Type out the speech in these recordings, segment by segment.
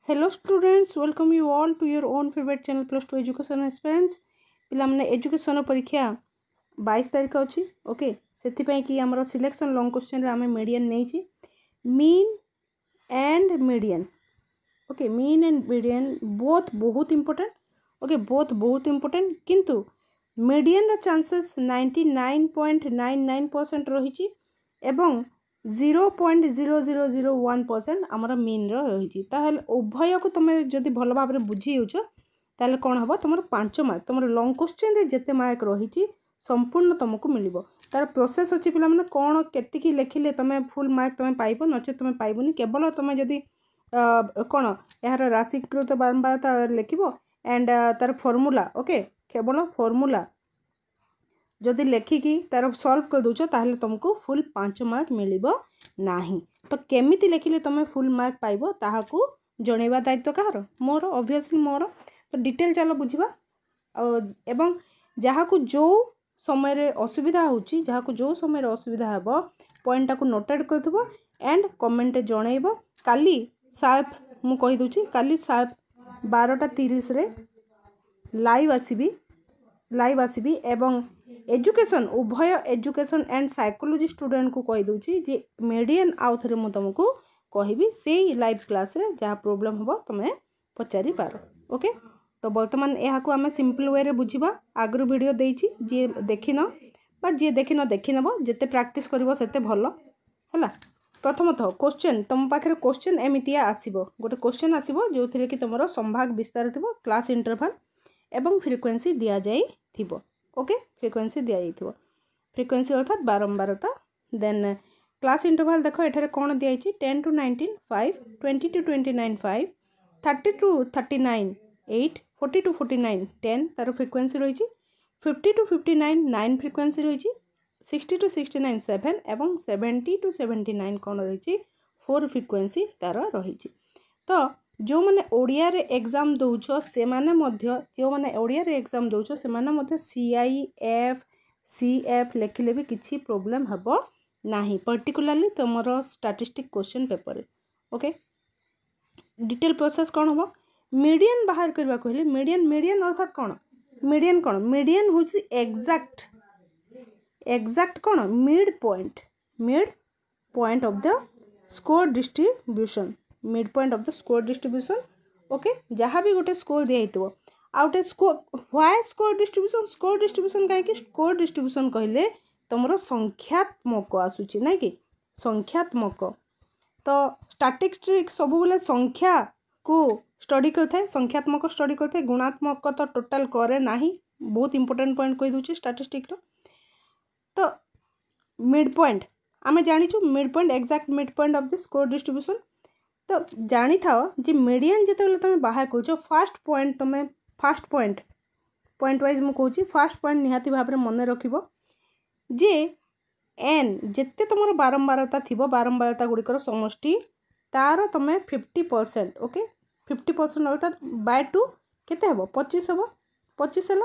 Hello students, welcome you all to your own favorite channel plus 2 education aspirants. पिला माने education परीक्षा 22 तारिख अच्छी ओके से कि आमर सिलेक्शन लॉन्ग क्वेश्चन रे आमे मीडियन नहीं mean and median okay mean and median both बहुत इंपोर्टेंट ओके बोथ बहुत इंपोर्टेंट किंतु मीडियन रो चांसेस 99.99% रही एवं 0.0001% आमर मीन रही उभय को तुम जदि भल भाव में बुझी ताले कौन हम तुम 5 मार्क तुम लॉन्ग क्वेश्चन रे जिते मार्क रही संपूर्ण तुमको मिल तार प्रोसेस अच्छी पिला माने कौन केतिकी लिखिले तुम फुल मार्क तुम पाइब नचे तुम पाइबनी केवल तुम जदि कौन यार राशिकृत बारंबारता लिख एंड तार फॉर्मूला ओके केवल फॉर्मूला जदि लेखिकी तार सॉल्व कर दूच ताहले तुमको फुल 5 मार्क मिलिबो नाही तो केमिति लेखिले तुम फुल मार्क पाइबो ताहाकू जणेबा दायित्व कहार मोर ऑब्वियसली मोर तो डिटेल चलो बुझिबा एवं जहाकू जो समय रे असुविधा होची जहाकू जो समय रे असुविधा हेबो पॉइंट टाकू नोटेड करथबो एंड कमेंट जणेबो काली शार्प मु कहि दूची काली शार्प 12:30 रे लाइव आसीबी एवं एजुकेशन उभय एजुकेशन एंड साइकोलॉजी स्टूडेंट को कहि दूची जे मीडियन आउ थरे मु तुमको कहबी से लाइव क्लास रे जहाँ प्रोब्लेम हम तुम्हें पचारि पार ओके तो बर्तमान यहाँ को आम सिंपल वे रे बुझिबा आगु वीडियो देइछि जे देखिन बा जे देखिन देखिनब जिते प्रैक्टिस करिवो सेते भलो हला प्रथमतः क्वेश्चन तुम पाखे क्वेश्चन एमितिया आसीबो गोटे क्वेश्चन आसीबो जो थिरे कि तुमरो संभाग विस्तार थिबो क्लास इंटरवल एवं फ्रीक्वेंसी दिया जाई थिबो ओके फ्रीक्वेंसी दिया जाई थिबो फ्रीक्वेंसी अर्थात बारंबारता देन क्लास इंटरवल देखो एठारे कोन दिया छि 10 to 19 5 20 to 29 5 30 to 39 8 40 to 49 10 तार फ्रीक्वेंसी रही 50 to 59 9 फ्रीक्वेंसी रही 60 to 69 7 एवं 70 to 79 कौन रही 4 फ्रीक्वेंसी तार रही तो जो मैंने ओडिया रे एग्जाम दौछ से माने मध्य जो मैंने ओडिया रे एग्जाम दौछ से माने मध्य CIF CF लिखिले भी किसी प्रॉब्लम हबो नाही पर्टिकुलरली तुमरो statistic question paper okay detail process कौन हम मीडियन बाहर करबा कहले मीडियन अर्थात कौन मीडियन होची एग्जैक्ट कौन mid point of the score distribution mid point of the score distribution okay जहाँ भी गोटे स्कोर दिया आउटे स्कोर व्हाई स्कोर डिस्ट्रीब्यूशन कहीं स्कोर डिस्ट्रीब्यूशन कहले तुमरो संख्यात्मक आसुची ना कि संख्यात्मक तो स्टैटिस्टिक्स सब बेले संख्या को स्टडी करते संख्यात्मक स्टडी करते गुणात्मक तो टोटाल करे नाही बहुत इंपोर्टेंट पॉइंट कहि दूची स्टैटिस्टिक्स तो मिड पॉइंट आमे जानिछु mid point exact mid point of the score distribution तो जानी थाओ जे मीडियन जिते तुम बाहर कौच फास्ट पॉइंट पॉइंट वाइज मु कहूँ फास्ट पॉइंट निहाती भाव में मन रखिबो जे एन जिते तुम बारंबारता थी बारंबारता गुड़िकर समष्टि तार तुम 50% ओके 50% अर्थात बाय 2 केते हेबो 25 हेबो 25 है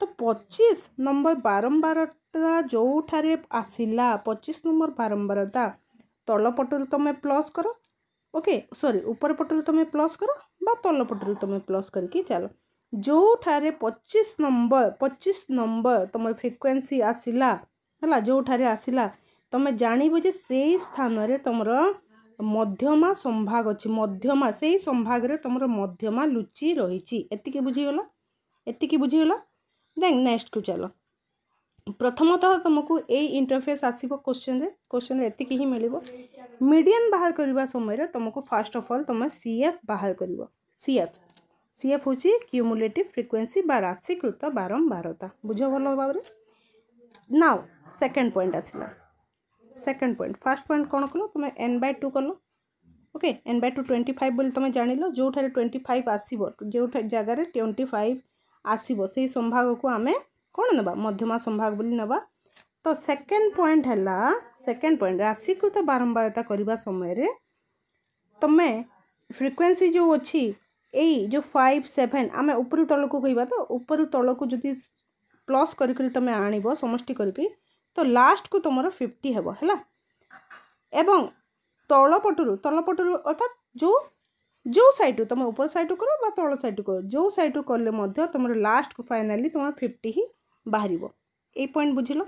तो 25 नंबर बारंबारता जो ठारे आसिला 25 नंबर बारंबारता तल पटरु तुम प्लस करो ओके सॉरी ऊपर पटरु तुम प्लस करो बा तल पटरु तुम प्लस करके चलो जो ठारे 25 नंबर तुम फ्रीक्वेंसी आसिला हला जो ठारे आसिला तुम जानबो जे सेही स्थान रे तुमरो मध्यमा संभाग अछि मध्यमा सेही संभाग रे तुमरो मध्यमा लुचि रहिछि एतिकी बुझीगला देन नेक्स्ट को चलो प्रथमतः तुमको ए इंटरफेस आसीबो क्वेश्चन रे एतिकी ही मिलिबो मीडियन बाहर करबा समय रे तुमको फर्स्ट ऑफ ऑल तुम CF बाहर करिवो CF होची क्यूमुलेटिव फ्रीक्वेंसी बा राशिकृत बारंबारता बुझो भलो बाबरे नाउ सेकंड पॉइंट आसिला सेकंड पॉइंट फर्स्ट पॉइंट कौन कलो तुम n/2 कलो ओके n/2 25 बोली तुम जानिलो जो ठारे 25 आसीबो जो जगह रे 25 आसीबो सेही संभाग को आमे कौन नबा मध्यमा संभाग बोली नबा तो सेकंड पॉइंट राशिकृत बारंबारता करबा समय रे तमे फ्रीक्वेंसी जो अछि एई जो 5 7 आमे ऊपर तल को कहबा तो ऊपर तल को जदी प्लस करी तमे आनिबो समष्टि करी तो लास्ट को तुमरो 50 हेबो हला एवं तल पटरु अर्थात जो जो साइड तुम ऊपर साइड करो बा तल साइड करो जो साइड कले तुम लास्ट को फाइनाली तुम 50 ही बाहर ये पॉइंट बुझल।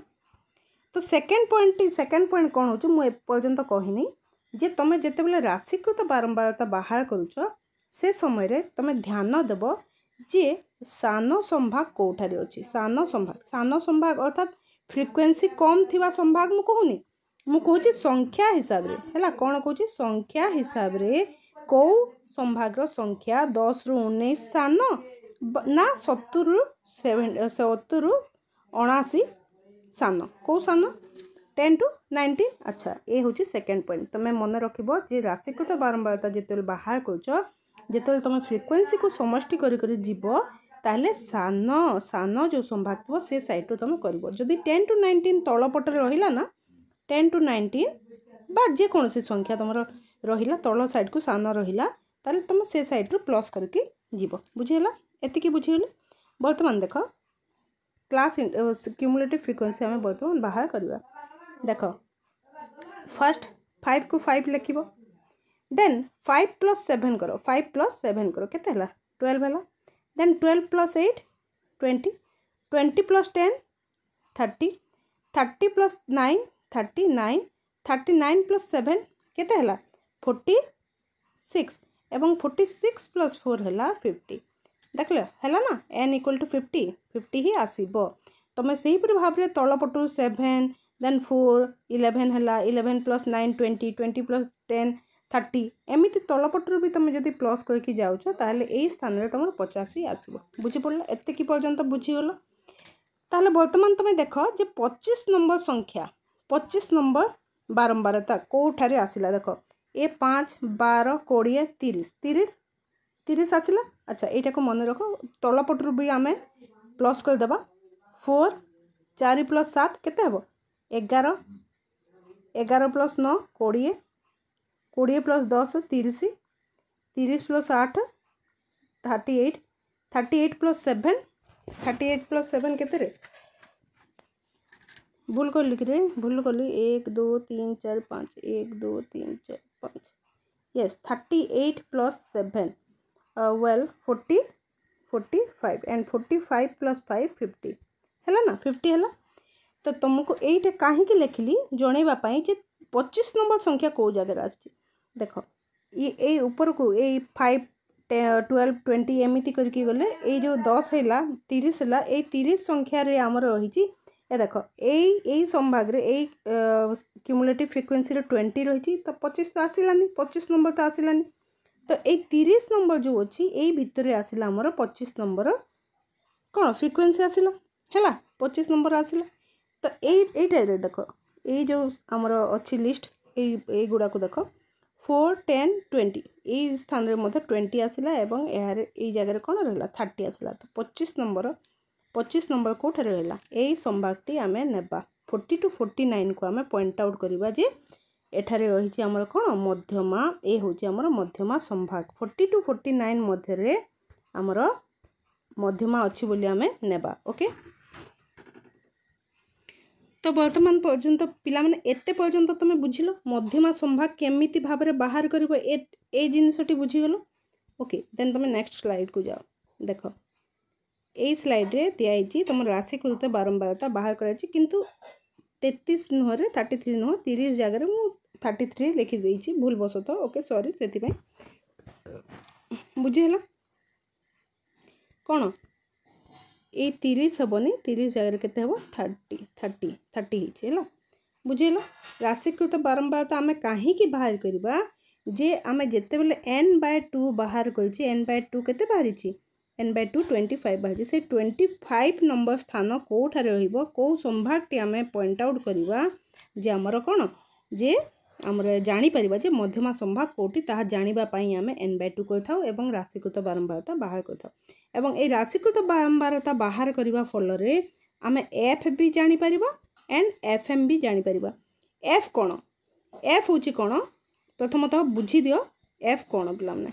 तो सेकेंड पॉइंट कौन हो मुझे पर्यंत कहनी जे तुम जिते राशिकृत बारंबारता बाहर करुच से समय तुम ध्यान देव जे सान संभाग कौठारे अच्छी सान संभाग अर्थात फ्रिक्वेन्सी कम थिबा संभाग मु कहूनी मु कहूँ संख्या हिसाब रे है कौन कहूँ संख्या हिसाब रे कौ संभाग संख्या 10 रु 19 सान ना 70 रु 79 सान कौ सान 10 टू 19। अच्छा ये हूँ सेकेंड पॉइंट तुम्हें मन रखिबो जे राशिकृत बारंबारता जिते बाहर करुच जिते तुम फ्रिक्वेन्सी को समष्टि करी जीव ताहले सान सान जो संभाग थो से साइड तुम कर जदि 10 टू 19 तल पटे रहा ना 10 टू 19 बा जेकोसी संख्या तुम रहा तल साइड को सान रहा ताले तुम से साइड रू प्लस करके जीव बुझीगला एतिकी बुझीगले। बर्तमान देख क्लास क्यूमुलेटिव फ्रिक्वेन्सी आम बर्तमान बाहर करवा देख फर्स्ट 5 को 5 लिख देन 5 प्लस 7 करो 5 प्लस 7 करो केते हला 12 हला then 12 plus 8 20 20 plus 10 30 30 plus 9 39 39 plus 7 केते हला 46 एवं 46 प्लस 4 हला 50 देख लो है ना n इक्वल टू 50 50 ही आसीबो तुम से भाव में तल पटू 7 देन 4 11 है 11 प्लस 9 20 20 प्लस 10 30 एमती तल पटू भी तुम जब प्लस करके जाऊच ताहले यही स्थान में तुम 85 आसो बुझी पड़ा एतिकी पर्यंत बुझीगल। ताहले वर्तमान तुम देख जे 25 नंबर संख्या 25 नंबर बारंबारता कौठारे आसिला देख ए 5 12 20 30 30 30 आसिला। अच्छा यहाँ को मन रख तल पटू भी आम प्लस करदे 4 4 प्लस 7 केते हबो 11 11 plus 9 20 20 plus 10 30 30 plus 8 38 38 plus 7 38 plus 7 केते रे भूल कर लिख रे भूल कर 1 2 3 4 5 1 2 3 4 5 yes 38 plus 7 well 40 45 and 45 plus 5 50 है ना 50 है। तो तुमको यहीटा कहीं लिखिली जनवाई जे 25 नंबर संख्या कौ जगह आसी देख ये ऊपर को ये 5 12 20 एमती करके गले ये जो 10 है 30 है ये 30 संख्यार आमर रही ए देख यही संभाग रे क्यूमुलेटिव फ्रिक्वेन्सी 20 रही तो 25 तो आसलानी 25 नंबर तो आसलानी तो ये 30 नंबर जो अच्छी यही भितर आसला आमर 25 नंबर कौन फ्रिक्वेन्सी आसला है 25 नंबर आसला। तो यही देख ये जो आमर अच्छी लिस्ट ये गुड़ाक देख 4 10 20 यही स्थान में 20 आसला एवं यार ये जगह कौन रहा 30 आसला तो 25 नंबर कौट रहा यही संभागटी आम नेबा 40 टू 49 को आम पॉइंट आउट करवा जे एठारे रही आमर कौन मध्यमा ये हूँ आमर मध्यमा संभाग 40 टू 49 मध्य आमर मध्यमा अच्छी बोली आम नेबा ओके। तो वर्तमान पर्यंत पिला माने एते पर्यंत तुम बुझिल मध्यमा संभाग केमिति भाव में बाहर करिवो ए जिनसटी बुझीगल ओके। देन तुम नेक्स्ट स्लाइड को जाओ देख ए स्लाइड रे दिखाई तुम राशिकृत बारंबारता बाहर कराई किंतु 33 नुह 33 नुह 30 जगह मु 33 लिखिदे भूल बसत ओके सॉरी से बुझीगला कौन ये 30 हेनी 30 जगह केते हेबो 30 है बुझेला। राशिकृत बारंबारता आम कहीं बाहर करवा जे आम जिते बेले n/2 बाहर करें n/2 केते बाहरी n/2 25 बाहरी से 25 नंबर स्थान कौठारे रहिबो कौ संभागटी आम पॉइंट आउट करवा जे आमर कौन जे आमर जानी परिबा जे मध्यमा संभाग कोटी ताहा जानिबा पई आम n/2 करथाउ एवं राशिकृत बारंबारता बाहर करथाउ एवं ए राशिकृत बारंबारता बाहर करबा फल रे आम एफ भी जानी परिबा एंड एफएम भी जानी परिबा। एफ कौन एफ होची कौन प्रथमतः बुझी दियो एफ कौन पिला माने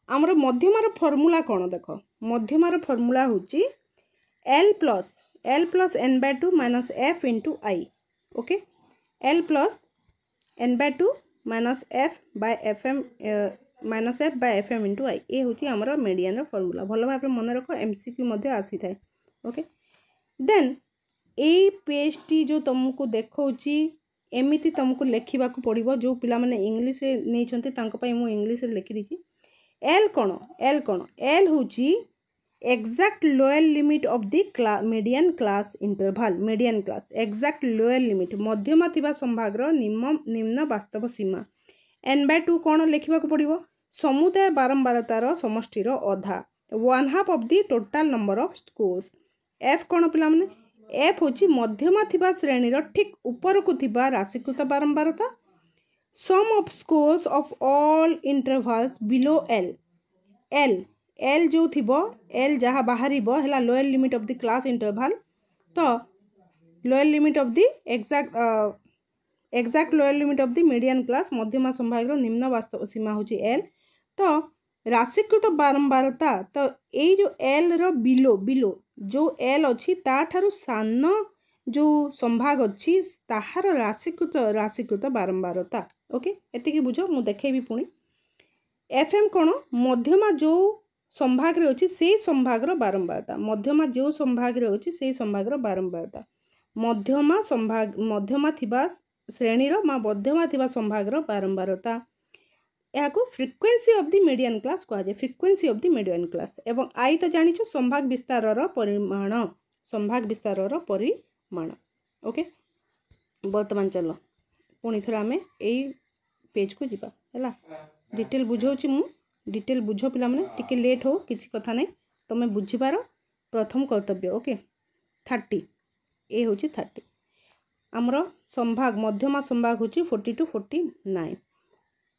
आमर मध्यमार फॉर्मूला कौन देख मध्यमार फॉर्मूला होची l plus n/2 minus f into I okay l plus n/2 minus F by F M minus F by F M into I ये हूँ आमर मीडियन फर्मूला भल भाव मन रख एमसीक्यू आसी थाए ओके देन यही पेज टी जो तुमको देखौची एमिति तुमको लिखा पड़ो जो पिला माने इंग्लिश नहीं मु इंग्लिश लिखी दीची एल कौन एल हूँ exact lower limit of the median class interval median class exact lower limit मध्यमा थिबा संभाग्र निम्न वास्तव सीमा एन बाय 2 कौन लिखा पड़ो समुदाय बारंबारतार समष्टिर अधा 1/2 of the total number of schools F कौन पिला माने एफ हूँ मध्यमा थिबा श्रेणीर ठीक ऊपर को थिबा राशिकृत बारंबारता sum of schools of all intervals below L L L जो थिबो एल जहाँ बाहर है lower limit of the class interval तो lower limit of the exact lower limit of the median class मध्यमा संभाग निम्न वास्तव सीमा हूँ एल तो राशिकृत बारंबारता तो यही जो एल रो बिलो बिलो जो एल अच्छी ताठारु सान जो संभाग अच्छी ताहार राशिकृत बारंबारता ओके एतिकी बुझ मु देखेबी पुणी एफ एम कौन मध्यमा जो संभाग रे अच्छी से संभागर बारंबारता मध्यमा जो संभाग रे अच्छी से संभागर बारंबारता मध्यमा थिबा श्रेणीर मध्यमा थिबा संभागर बारंबारता यह frequency of the median class कह जाए frequency of the median class एवं आई तो जानिछ संभाग विस्तार परिमाण ओके वर्तमान चलो पुणी थोड़ा आम यही पेज को जीवा है डिटेल बुझाऊँ मु डिटेल बुझ पिला माने टिके लेट हो किसी कथा नहीं तुम्हें बुझीबार प्रथम कर्तव्य ओके 30 ए हूँ 30 आमर संभाग मध्यमा संभाग हूँ 40 to 49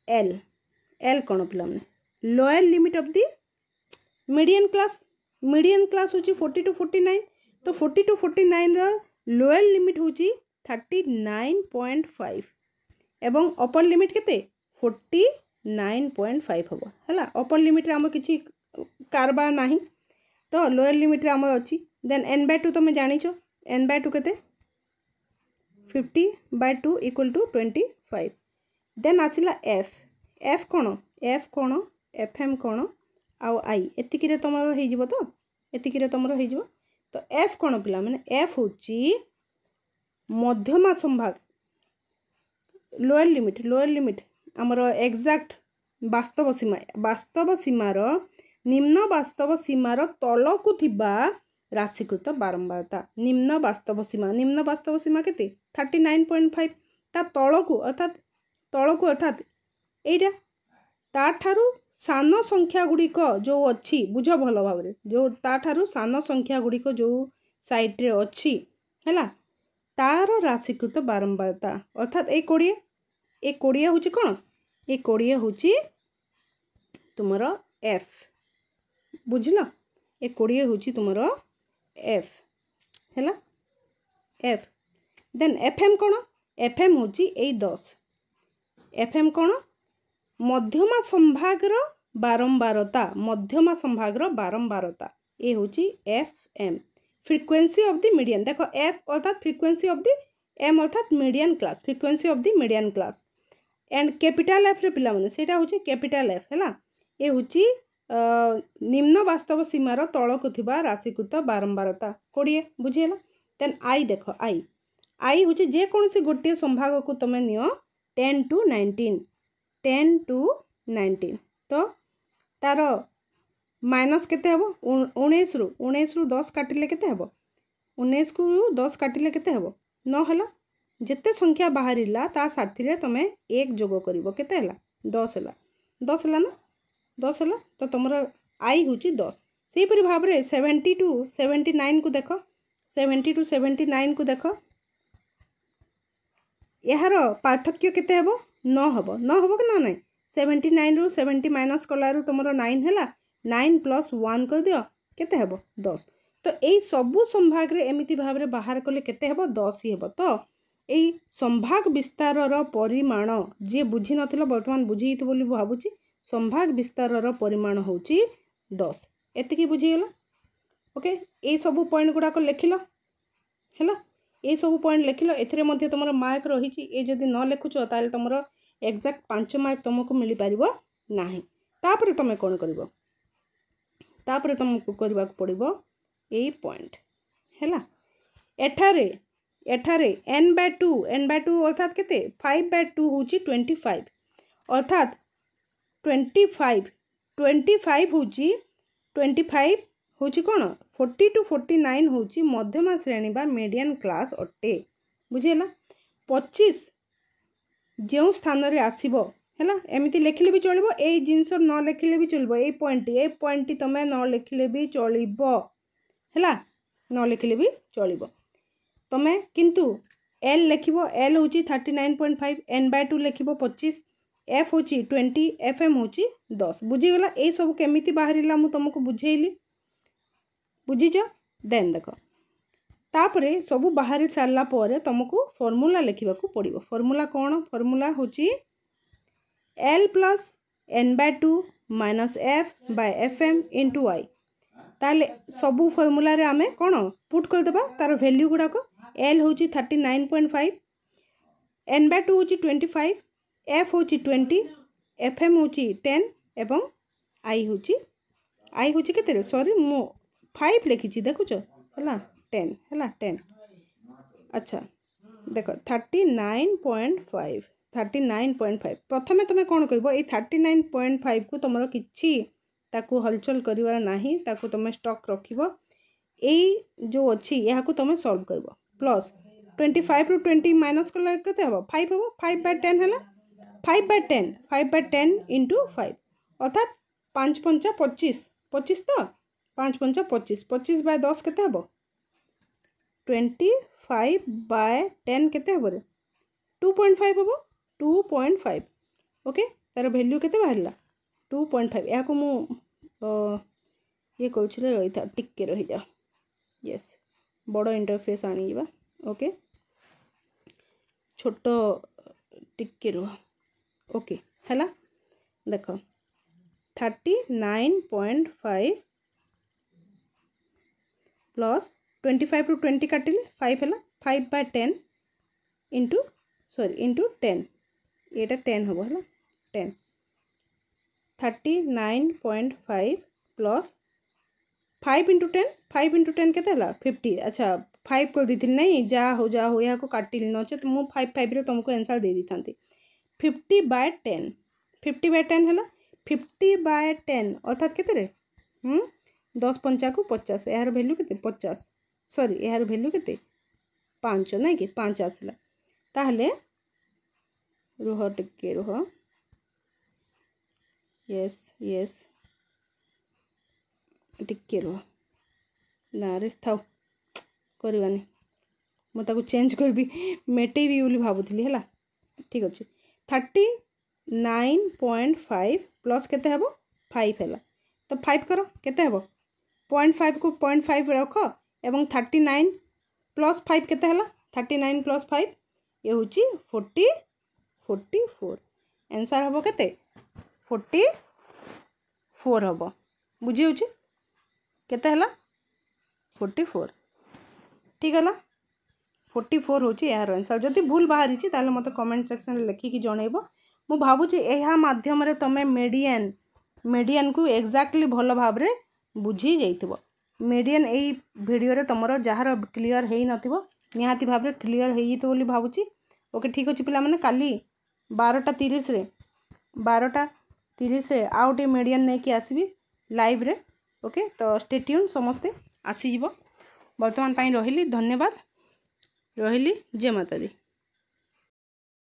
एल एल कौन पिला माने lower limit of the median class हूँ 40 to 49 तो 40 to 49 रो लोअर लिमिट हूँ 39.5 एवं अपर लिमिट केते 49.5 हम है अपर लिमिट आम कि कारबार ना तो लोअर लिमिट आम अच्छी देन एन बाय 2 तुम जान एन बाय 2 के 50/2 = 25 देन आसला एफ एफ कौन एफ एम कौन आउ आई एतिकी तुम हो तो एतिकी तुम हो तो एफ कौन पिला माने एफ हूँ मध्यमा संभाग लोअर लिमिट आमर एक्जाक्ट वास्तव सीमार निम्न वास्तव सीमार तलकू थिबा राशिकृत बारंबारता निम्न वास्तव सीमा केते 39.5 ता तलकू अर्थात एटा ताठारु सान संख्या गुड़िक जो अच्छी बुझ भल भाव जो ताठारु सान संख्या गुड़िक जो साइड रे अच्छी है तार राशिकृत बारंबारता अर्थात ए 20 हूँ कौन ये 20 हूँ तुमर एफ बुझल ये 20 हूँ तुमर एफ है एफ देन एफ एम कौन एफ एम हूँ यही 10 एफ एम कौन मध्यमा संभागर बारंबारता ये हूँ F M frequency of the median देख एफ अर्थात फ्रिक्वेन्सी ऑफ द एम अर्थात median class frequency of the median class and capital F रे पिला माने सेटा होची कैपिटल एफ है ये होची निम्न वास्तव सीमार तलकू थिबा राशिकृत बारंबारता 20 बुझीला देन आई देख आई होची जे कोनसी गोटे संभाग को तुम नियो 10 to 19 तो तार माइनस केते हबो 19 रु 10 काटिले केते हबो 19 को 10 काटिले केते हबो 9 हला जिते संख्या बाहरिला ता साथी तुम एक जोग करिवो केते हला 10 हला ना 10 हला तो तुमर आई हूँ 10 से परि भाव रे 70 to 79 को देख 70 to 79 को देख यार पार्थक्य केते हबो 9 हबो कि ना नहीं 79 रु 70 माइनस कलारू तुमर 9 हला 9 + 1 कर दियो केते हबो 10 तो यही सबू संभाग रे एमिति भाव रे बाहर कले केते हबो 10 ही हबो तो यही संभाग विस्तार परिमाण जे बुझी नथिलो वर्तमान बुझी बोली भावुची संभाग विस्तार परिमाण होची 10 एतिकी बुझीगला ओके ये सब पॉइंट गुड़ाक लिखिल है ये सब पॉइंट लिखिल एथिरे मध्य तुम मार्क रही ए जदि न लिखुच ताले तुम एक्जाक्ट 5 मार्क तुमको मिल पार ना। तापर तुम कौन कर तुमको करने पड़ो यही पॉइंट है। एठारे n/2 अर्थात केते 5/2 हूँ 25 अर्थात 25 हूँ कौन 40 to 49 हूँ मध्यमा श्रेणी बा मीडियन क्लास अटे बुझेगा। 25 जो स्थान रे आसीबो है एमती लिखले भी चलो ये जिनस न लिखले भी चलो ये पॉइंट तुम न लिखले भी चलो है न लिखले भी चलो तुम किंतु एल लिख एल हूँ 39.5 n/2 लिख 25 एफ हूँ 20 FM हूँ 10 बुझीगला। ये सब केमिति बाहरिला मु तुमको बुझेली बुझीच। देन देख तापरे सबू बाहरी सारा पर तुमको फॉर्मूला लिखा पड़ो। फॉर्मूला कौन फॉर्मूला हूँ L + n/2 - f/fm × I ताले सबू फॉर्मूला रे आमे कौन पुट करदेबा तार वैल्यू गुड़ाक L हूँ 39.5 n/2 हूँ 25 f हूँ 20 fm हूँ 10 एवं I हूँ केते सॉरी मु 5 लिखी देखुच है 10 है 10। अच्छा देख 39.5 प्रथमे तुम कौन कर 39.5 को तुम कि हलचल कर नहीं तुम स्टॉक रख जो अच्छी यहाँ को तुम सॉल्व कर प्लस 25 ରୁ 20 माइनस कले केते हम 5 हम 5/10 है 5/10 × 5 अर्थात 5 × 5 = 25 25 तो 5 × 5 = 25 25/10 केते हम 25/10 केते हम 2.5 हम 2.5 ओके तार वैल्यू केते बाहरला 2.5 या को मु ये कहूँ रही था टिके रही जा यस बड़ इंटरफेस आनी जा ओके छोट टिके रुह ओके है देख 39.5 प्लस 25 ରୁ 20 काटिले 5 है 5/10 इंटू 10 ये 10 हम है 10 39.5 प्लस 5 × 10 5 × 10 केते हला 50 अच्छा 5 कर दी नहीं जा हो यहाँ को काटिली नचे तो मुझे 5 रे तुमको आंसर दे दी था 50/10 50/10 है 50/10 अर्थात केते 10 पंचा को 50 यार वैल्यू केते 50 सॉरी यार वैल्यू केते 5 ना कि 5 आसला ताहले रुह टिके रुह यस टिके रुह ना रे थाउ करवानी मुझे चेंज करबी मेटेबी बोली भावुली है ठीक अच्छे 39.5 प्लस केते हबो 5 है तो 5 करो केते हबो 0.5 को 0.5 रख एवं 39 प्लस 5 केते हला 39 प्लस 5 ये हूँ 44 आंसर हम केते 44 हम बुझी होची केते हला 44 ठीक है 44 हूँ यार आंसर जदि भूल बाहरी ताले मत कमेंट सेक्शन लिखिकी जनइब मु भावुची यह माध्यम तुम मीडियन को एक्जाक्टली भल भाव में बुझी जाइथिबो मीडियन यही वीडियो तुम जार क्लीयर है नथिबो निहाती भाव में क्लीयर हो बोली भावुची ओके ठीक अच्छे पिला माने काली 12:30 रे 12:30 रे आउट मीडियन नहीं कि आसबि लाइव रे ओके तो स्टे ट्यून समस्ते आसीजिवो वर्तमान रही धन्यवाद रही जय माता दी।